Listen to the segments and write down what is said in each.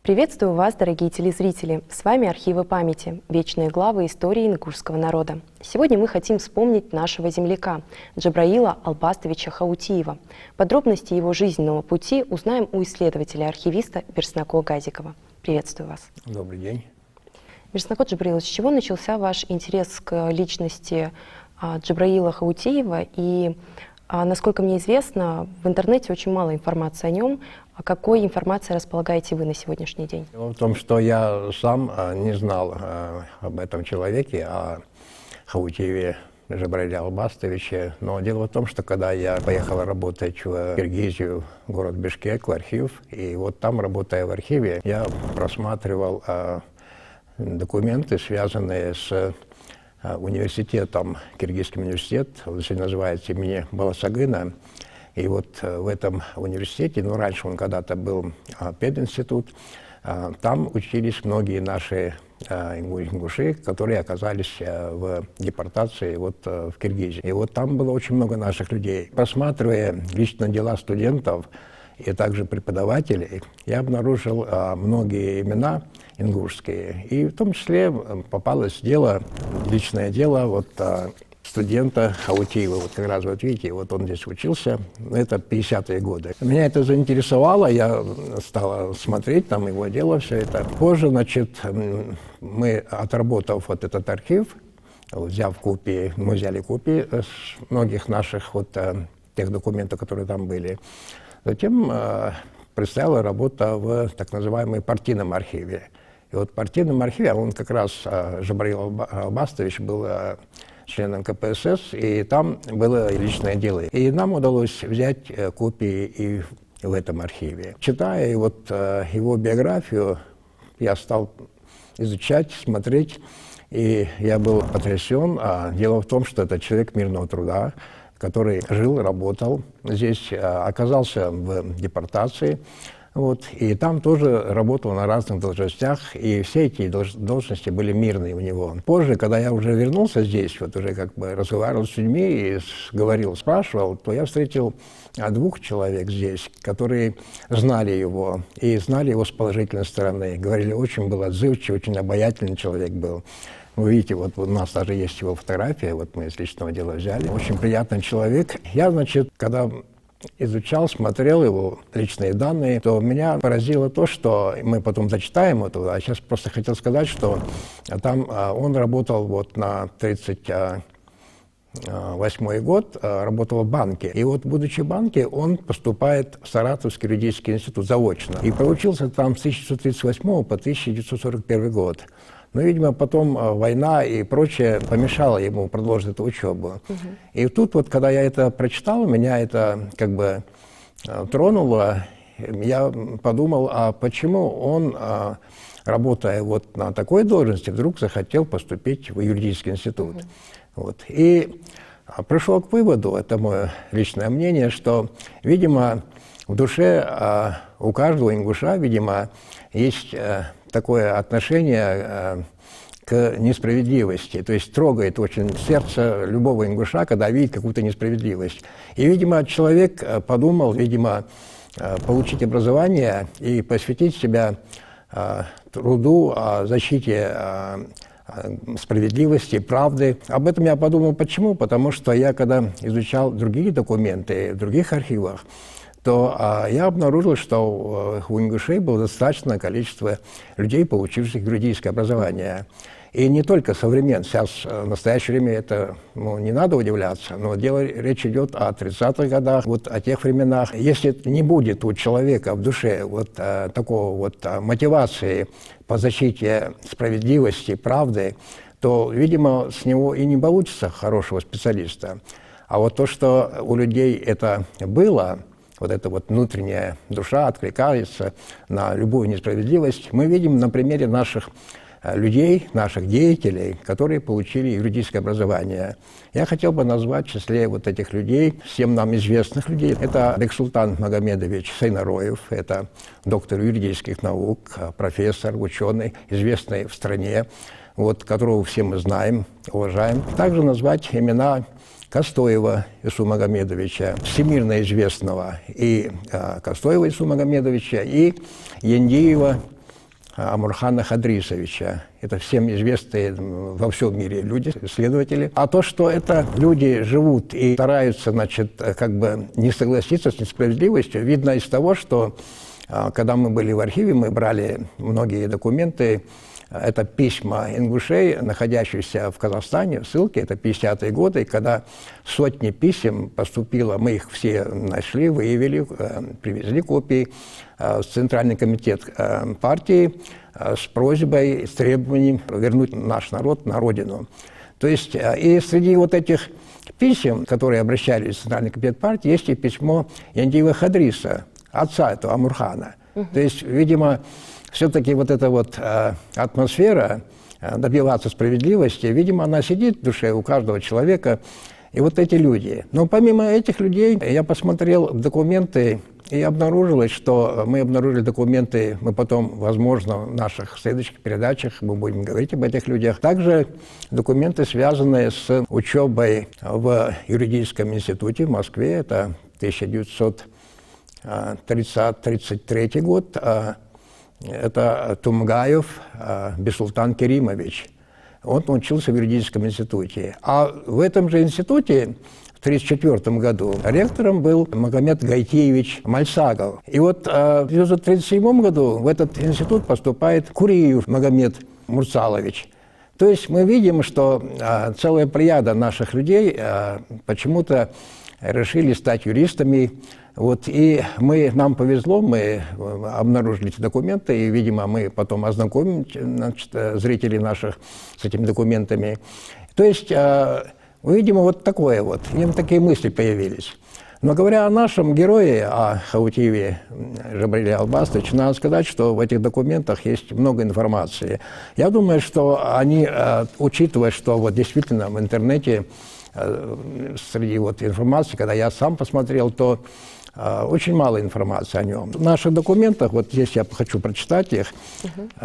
Приветствую вас, дорогие телезрители! С вами «Архивы памяти. Вечные главы истории ингушского народа». Сегодня мы хотим вспомнить нашего земляка Джабраила Албастовича Хаутиева. Подробности его жизненного пути узнаем у исследователя-архивиста Берснако Газикова. Приветствую вас. Добрый день. Берснако Джабраилович, с чего начался ваш интерес к личности Джабраила Хаутиева? И, насколько мне известно, в интернете очень мало информации о нем. А какой информацией располагаете вы на сегодняшний день? Дело в том, что я сам не знал об этом человеке, о Хаутиеве Джабраиле Албастовиче. Но дело в том, что когда я поехал работать в Киргизию, город Бишкек, в архив, и вот там, работая в архиве, я просматривал документы, связанные с университетом, Киргизским университетом, он сегодня называется имени Баласагына. И вот в этом университете, ну раньше он когда-то был пединститут, там учились многие наши ингуши, которые оказались в депортации вот в Киргизии. И вот там было очень много наших людей. Просматривая лично дела студентов и также преподавателей, я обнаружил многие имена ингушские. И в том числе попалось дело, личное дело вот студента Хаутиева. Вот как раз вот видите, вот он здесь учился, это 50-е годы. Меня это заинтересовало, я стал смотреть там его дело, все это. Позже, значит, мы, отработав вот этот архив, взяв копии, мы взяли копии с многих наших вот тех документов, которые там были. Затем предстояла работа в так называемом партийном архиве. И вот в партийном архиве, он как раз, Джабраил Албастович был членом КПСС, и там было личное дело. И нам удалось взять копии и в этом архиве. Читая вот его биографию, я стал изучать, смотреть, и я был потрясен. Дело в том, что это человек мирного труда, который жил, работал здесь, оказался в депортации. Вот, и там тоже работал на разных должностях, и все эти должности были мирные у него. Позже, когда я уже вернулся здесь, вот уже как бы разговаривал с людьми и говорил, спрашивал, то я встретил двух человек здесь, которые знали его, и знали его с положительной стороны. Говорили, очень был отзывчивый, очень обаятельный человек был. Вы видите, вот у нас даже есть его фотография, вот мы из личного дела взяли. Очень приятный человек. Я, значит, когда изучал, смотрел его личные данные, то меня поразило то, что мы потом дочитаем это, а сейчас просто хотел сказать, что там он работал вот на 38-й год, работал в банке. И вот, будучи в банке, он поступает в Саратовский юридический институт заочно. И проучился там с 1938 по 1941 год. Но, видимо, потом война и прочее помешало ему продолжить эту учебу. И тут вот, когда я это прочитал, меня это как бы тронуло. Я подумал, а почему он, работая вот на такой должности, вдруг захотел поступить в юридический институт. Вот. И пришел к выводу, это мое личное мнение, что, видимо, в душе у каждого ингуша, видимо, есть такое отношение к несправедливости. То есть трогает очень сердце любого ингуша, когда видит какую-то несправедливость. И, видимо, человек подумал, видимо, получить образование и посвятить себя труду о защите справедливости, правды. Об этом я подумал, почему? Потому что я, когда изучал другие документы в других архивах, то я обнаружил, что у ингушей было достаточное количество людей, получивших юридическое образование. И не только современное. Сейчас, в настоящее время, это не надо удивляться, но речь идет о 30-х годах, вот о тех временах. Если не будет у человека в душе вот такого вот мотивации по защите справедливости, правды, то, видимо, с него и не получится хорошего специалиста. А вот то, что у людей это было, вот эта вот внутренняя душа откликается на любую несправедливость, мы видим на примере наших людей, наших деятелей, которые получили юридическое образование. Я хотел бы назвать в числе вот этих людей, всем нам известных людей. Это Бексултан Магомедович Сайнароев, это доктор юридических наук, профессор, ученый, известный в стране, вот, которого все мы знаем, уважаем. Также назвать имена Костоева Ису Магомедовича, всемирно известного, и Костоева Ису Магомедовича, и Яндиева Амурхана Хадрисовича. Это всем известные во всем мире люди, исследователи. А то, что это люди живут и стараются, значит, как бы не согласиться с несправедливостью, видно из того, что когда мы были в архиве, мы брали многие документы. Это письма ингушей, находящихся в Казахстане, ссылки, это 50-е годы, когда сотни писем поступило, мы их все нашли, выявили, привезли копии в Центральный комитет партии с просьбой, с требованием вернуть наш народ на родину. То есть и среди вот этих писем, которые обращались в Центральный комитет партии, есть и письмо Яндиева Хадриса, отца этого Амурхана. То есть, видимо, все-таки вот эта вот атмосфера добиваться справедливости, видимо, она сидит в душе у каждого человека. И вот эти люди. Но помимо этих людей, я посмотрел документы, и обнаружилось, что мы обнаружили документы, мы потом, возможно, в наших следующих передачах мы будем говорить об этих людях. Также документы, связанные с учебой в юридическом институте в Москве, это 1933 год. Это Тумгаев Бесултан Керимович. Он учился в юридическом институте. А в этом же институте в 1934 году ректором был Магомед Гайтиевич Мальсагов. И вот в 1937 году в этот институт поступает Куриев Магомед Мурсалович. То есть мы видим, что целая плеяда наших людей почему-то решили стать юристами. Вот, и нам повезло, мы обнаружили эти документы, и, видимо, мы потом ознакомим, значит, зрителей наших с этими документами. То есть, видимо, вот такое вот, в нем такие мысли появились. Но говоря о нашем герое, о Хаутиеве Джабраиле Албастовиче, надо сказать, что в этих документах есть много информации. Я думаю, что они, учитывая, что вот действительно в интернете среди вот информации, когда я сам посмотрел, то очень мало информации о нем. В наших документах, вот здесь я хочу прочитать их,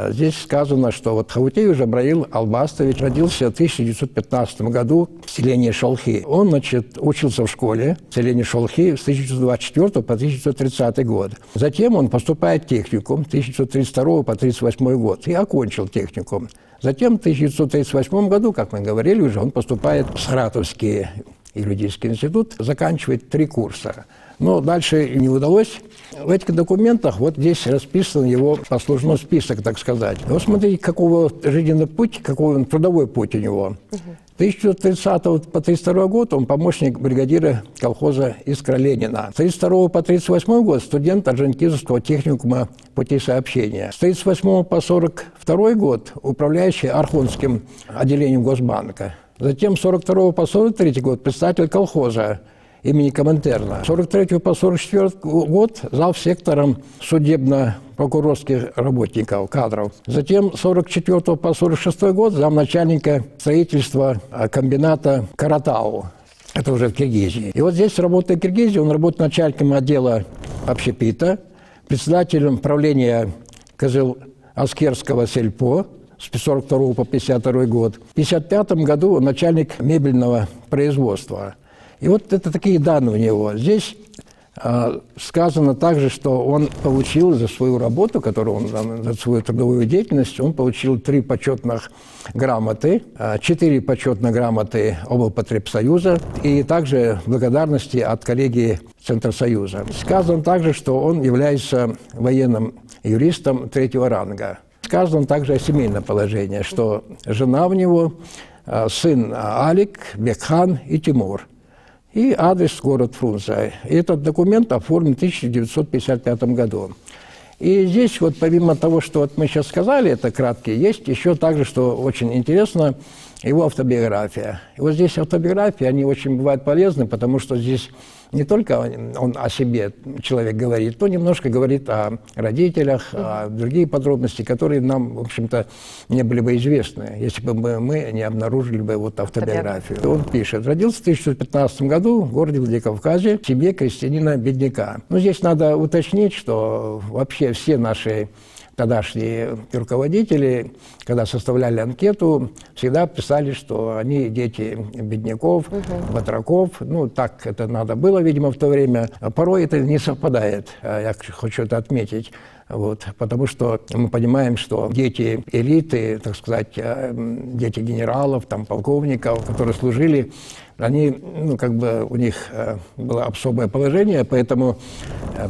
здесь сказано, что вот Хаутиев Джабраил Албастович родился в 1915 году в селении Шолхи. Он, значит, учился в школе в селении Шолхи с 1924 по 1930 год. Затем он поступает в техникум с 1932 по 1938 год и окончил техникум. Затем в 1938 году, как мы говорили уже, он поступает в Саратовский юридический институт, заканчивает 3 курса. Но дальше не удалось. В этих документах вот здесь расписан его послужной список, так сказать. Вот смотрите, какого жизненный путь, какой он трудовой путь у него. С 1930 по 1932 год он помощник бригадира колхоза «Искра Ленина». С 1932 по 1938 год студент Орджоникидзевского техникума путей сообщения. С 1938 по 1942 год управляющий Архонским отделением Госбанка. Затем с 1942 по 1943 год председатель колхоза имени Коминтерна. С 1943 по 1944 год завсектором судебно-прокурорских работников, кадров. Затем с 1944 по 1946 год замначальника строительства комбината Каратау. Это уже в Киргизии. И вот здесь, работая в Киргизии, он работает начальником отдела общепита, председателем правления Кызыл-Аскерского сельпо с 1942 по 1952 год. В 1955 году начальник мебельного производства. И вот это такие данные у него. Здесь сказано также, что он получил за свою работу, которую он, за свою трудовую деятельность, он получил 3 почетных грамоты, 4 почетных грамоты облпотребсоюза и также благодарности от коллегии Центрсоюза. Сказано также, что он является военным юристом 3-го ранга. Сказано также о семейном положении, что жена у него, сын Алик, Бекхан и Тимур. И адрес город Фрунзе. И этот документ оформлен в 1955 году. И здесь вот помимо того, что вот мы сейчас сказали, это краткий, есть еще также, что очень интересно, его автобиография. И вот здесь автобиографии, они очень бывают полезны, потому что здесь не только он о себе, человек говорит, но немножко говорит о родителях, о другие подробности, которые нам, в общем-то, не были бы известны, если бы мы не обнаружили бы вот автобиографию. Он пишет: родился в 1915 году в городе Владикавказе в семье крестьянина-бедняка. Но здесь надо уточнить, что вообще все наши тогдашние руководители, когда составляли анкету, всегда писали, что они дети бедняков, батраков. Ну, так это надо было, видимо, в то время. Порой это не совпадает, я хочу это отметить. Вот, потому что мы понимаем, что дети элиты, так сказать, дети генералов, там, полковников, которые служили, они, ну, как бы у них было особое положение, поэтому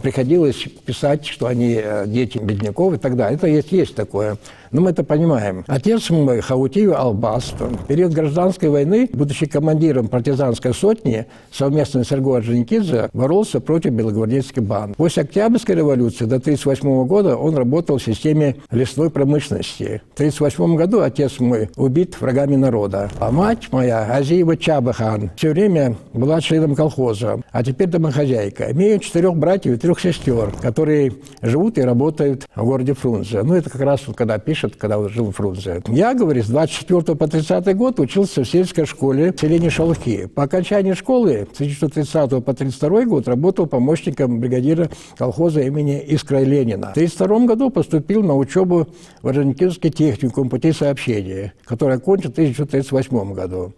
приходилось писать, что они дети бедняков и так далее. Это есть такое. Но мы это понимаем. Отец мой, Хаутиев Албаст, в период гражданской войны, будучи командиром партизанской сотни, совместно с Серго Орджоникидзе, боролся против белогвардейских банд. После Октябрьской революции до 1938 года он работал в системе лесной промышленности. В 1938 году отец мой убит врагами народа. А мать моя, Азиева Чабахан, все время была членом колхоза, а теперь домохозяйка. Имею 4 братьев и 3 сестер, которые живут и работают в городе Фрунзе. Ну, это как раз вот, когда пишет, когда жил в Фрунзе. Я, говорит, с 24 по 30 год учился в сельской школе в селении Шалухи. По окончании школы с 1930 по 32 год работал помощником бригадира колхоза имени Искра Ленина. В 1932 году поступил на учебу в Орджоникидзевский техникум путей сообщения, который окончил в 1938 году.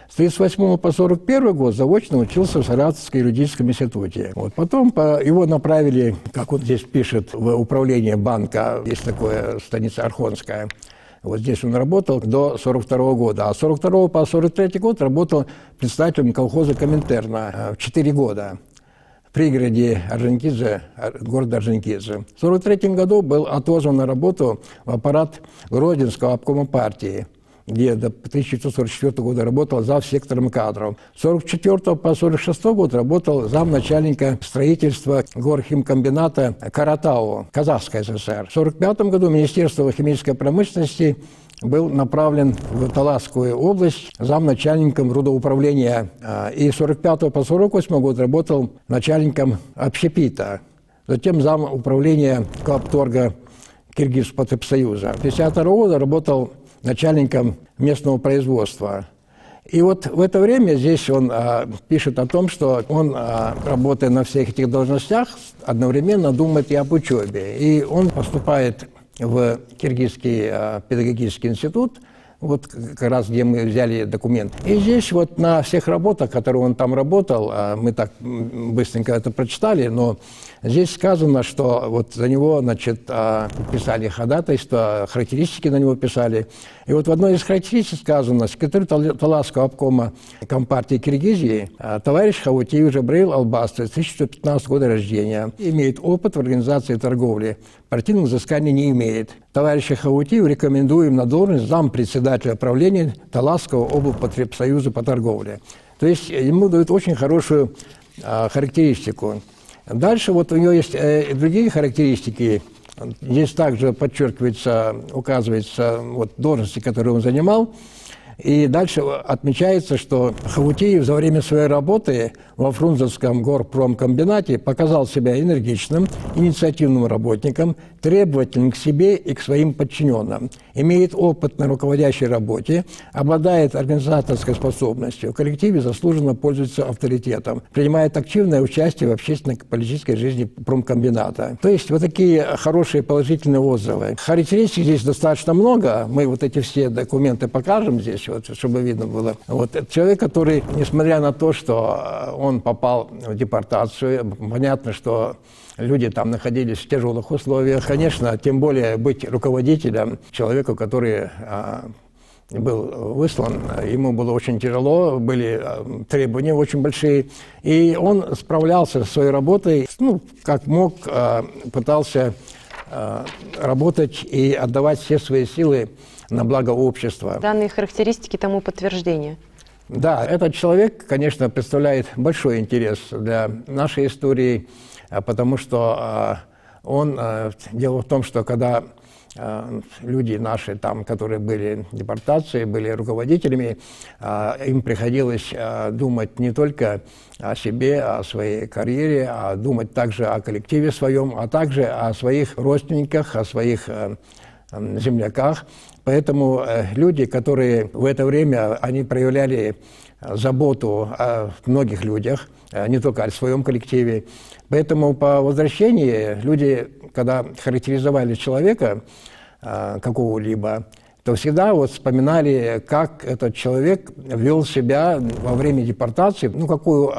С 1938 по 1941 год заочно учился в Саратовском юридическом институте. Вот. Потом его направили, как он здесь пишет, в управление банка, есть такая станица Архонская. Вот здесь он работал до 1942 года. А с 1942 по 1943 год работал председателем колхоза Коминтерна в 4 года. В пригороде Орджоникидзе, города Орджоникидзе. В 1943 году был отозван на работу в аппарат Гродненского обкома партии, где до 1944 года работал замсектором кадров. С 1944 по 1946 год работал замначальника строительства горхимкомбината Каратау, Казахской ССР. В 1945 году Министерство химической промышленности был направлен в Таласскую область замначальником рудоуправления. И с 1945 по 1948 год работал начальником общепита, затем зам управления Клапторга Киргизпотребсоюза. С 1952 года работал начальником местного производства. И вот в это время здесь он пишет о том, что он, работая на всех этих должностях, одновременно думает и об учебе. И он поступает в Киргизский педагогический институт, вот как раз где мы взяли документ. И здесь вот на всех работах, которые он там работал, мы так быстренько это прочитали, но здесь сказано, что вот за него, значит, писали ходатайство, характеристики на него писали. И вот в одной из характеристик сказано: секретарь Таласского обкома Компартии Киргизии товарищ Хаутиев Джабраил Албастович, 1915 года рождения, имеет опыт в организации торговли, партийных взысканий не имеет. Товарища Хаутиева рекомендуем на должность зампредседателя правления Таласского облпотребсоюза по торговле. То есть ему дают очень хорошую характеристику. Дальше вот у него есть и другие характеристики. Здесь также подчеркивается, указывается вот должности, которые он занимал. И дальше отмечается, что Хаутиев за время своей работы во Фрунзенском горпромкомбинате показал себя энергичным, инициативным работником, требовательным к себе и к своим подчиненным, имеет опыт на руководящей работе, обладает организаторской способностью, в коллективе заслуженно пользуется авторитетом, принимает активное участие в общественно-политической жизни промкомбината. То есть вот такие хорошие положительные отзывы. Характеристик здесь достаточно много, мы вот эти все документы покажем здесь, вот, чтобы видно было. Вот это человек, который, несмотря на то, что он попал в депортацию, понятно, что люди там находились в тяжелых условиях. Конечно, тем более быть руководителем, человеку, который был выслан, ему было очень тяжело, были требования очень большие. И он справлялся со своей работой, ну, как мог, пытался работать и отдавать все свои силы на благо общества. Данные характеристики тому подтверждение. Да, этот человек, конечно, представляет большой интерес для нашей истории, потому что дело в том, что когда люди наши, там, которые были в депортации, были руководителями, им приходилось думать не только о себе, о своей карьере, а думать также о коллективе своем, а также о своих родственниках, о своих земляках. Поэтому люди, которые в это время, они проявляли заботу о многих людях, не только о своем коллективе. Поэтому по возвращении люди, когда характеризовали человека какого-либо, то то всегда вот вспоминали, как этот человек вел себя во время депортации, ну, какую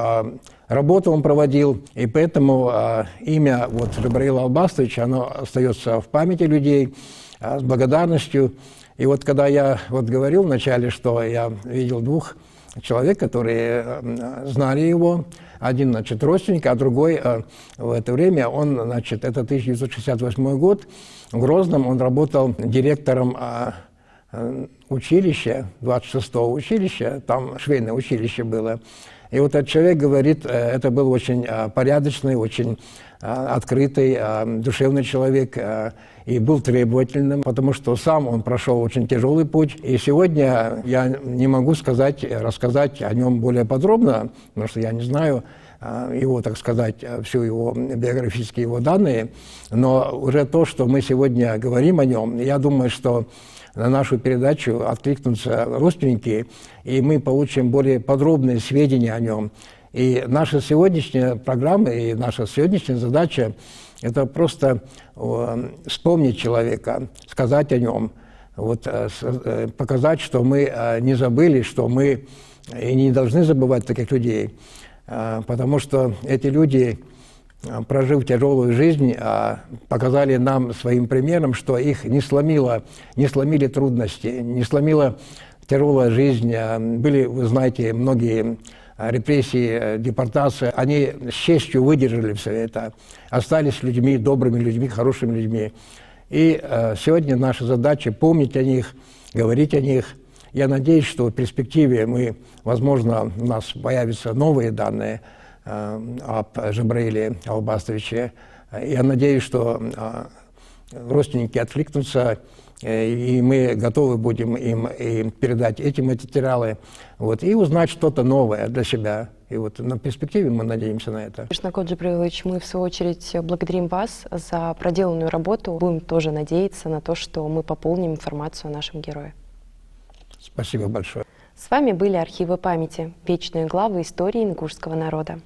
работу он проводил. И поэтому имя вот Джабраила Албастовича, оно остается в памяти людей с благодарностью. И вот когда я вот говорил вначале, что я видел двух человек, которые знали его, один, значит, родственник, а другой в это время, он, значит, это 1968 год, в Грозном он работал директором училища, 26-го училища, там швейное училище было. И вот этот человек говорит, это был очень порядочный, очень открытый, душевный человек, и был требовательным, потому что сам он прошел очень тяжелый путь. И сегодня я не могу рассказать о нем более подробно, потому что я не знаю его, так сказать, всю его биографические его данные, но уже то, что мы сегодня говорим о нем, я думаю, что на нашу передачу откликнутся родственники, и мы получим более подробные сведения о нем. И наша сегодняшняя программа и наша сегодняшняя задача – это просто вспомнить человека, сказать о нем, вот, показать, что мы не забыли, что мы и не должны забывать таких людей, потому что эти люди, прожив тяжелую жизнь, показали нам своим примером, что их не сломили трудности, не сломила тяжелая жизнь. Были, вы знаете, многие репрессии, депортации. Они с честью выдержали все это, остались людьми, добрыми людьми, хорошими людьми. И сегодня наша задача помнить о них, говорить о них. Я надеюсь, что в перспективе возможно, у нас появятся новые данные об Джабраиле Албастовиче. Я надеюсь, что родственники откликнутся, и мы готовы будем им передать эти материалы, вот, и узнать что-то новое для себя. И вот на перспективе мы надеемся на это. Шнакот Джабраилович, мы в свою очередь благодарим вас за проделанную работу. Будем тоже надеяться на то, что мы пополним информацию о нашем герое. Спасибо большое. С вами были архивы памяти, вечные главы истории ингушского народа.